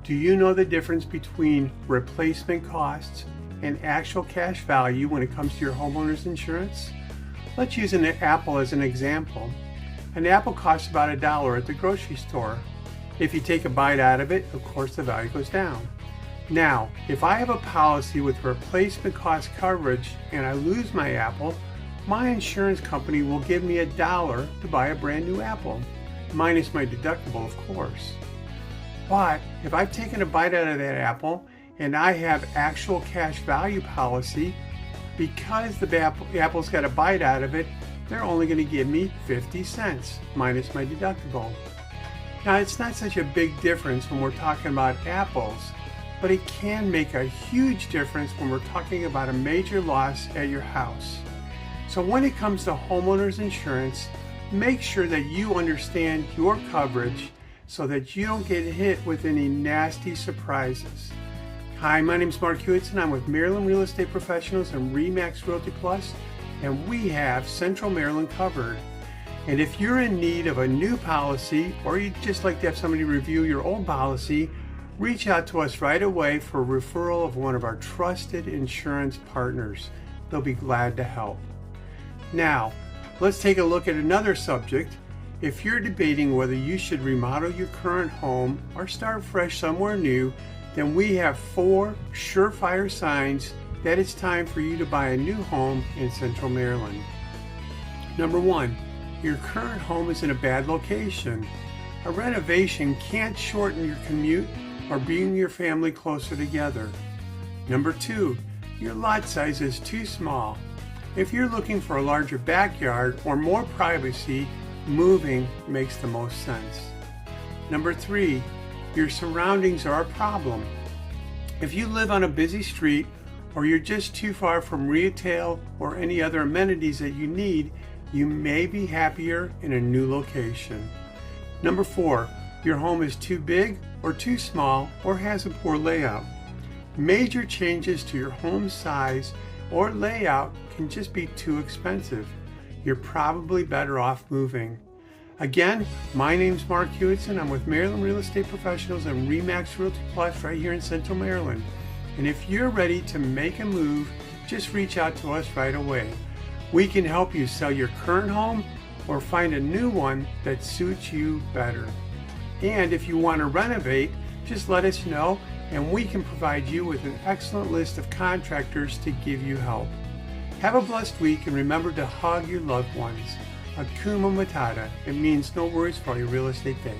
Do you know the difference between replacement costs and actual cash value when it comes to your homeowner's insurance? Let's use an apple as an example. An apple costs about $1 at the grocery store. If you take a bite out of it, of course the value goes down. Now, if I have a policy with replacement cost coverage and I lose my apple, my insurance company will give me $1 to buy a brand new apple, minus my deductible, of course. But if I've taken a bite out of that apple and I have actual cash value policy, because the apple's got a bite out of it, they're only going to give me 50 cents minus my deductible. Now, it's not such a big difference when we're talking about apples, but it can make a huge difference when we're talking about a major loss at your house. So when it comes to homeowners insurance, make sure that you understand your coverage so that you don't get hit with any nasty surprises. Hi, my name is Mark Hewitson. I'm with Maryland Real Estate Professionals and RE/MAX Realty Plus, and we have Central Maryland covered. And if you're in need of a new policy, or you'd just like to have somebody review your old policy, reach out to us right away for a referral of one of our trusted insurance partners. They'll be glad to help. Now, let's take a look at another subject. If you're debating whether you should remodel your current home or start fresh somewhere new, then we have 4 surefire signs that it's time for you to buy a new home in Central Maryland. Number 1, your current home is in a bad location. A renovation can't shorten your commute or bring your family closer together. Number 2, your lot size is too small. If you're looking for a larger backyard or more privacy, moving makes the most sense. Number 3, your surroundings are a problem. If you live on a busy street or you're just too far from retail or any other amenities that you need, you may be happier in a new location. Number 4, your home is too big or too small or has a poor layout. Major changes to your home size or layout can just be too expensive. You're probably better off moving. Again, my name's Mark Hewitson. I'm with Maryland Real Estate Professionals and RE/MAX Realty Plus right here in Central Maryland. And if you're ready to make a move, just reach out to us right away. We can help you sell your current home or find a new one that suits you better. And if you want to renovate, just let us know and we can provide you with an excellent list of contractors to give you help. Have a blessed week and remember to hug your loved ones. Hakuna Matata. It means no worries for all your real estate days.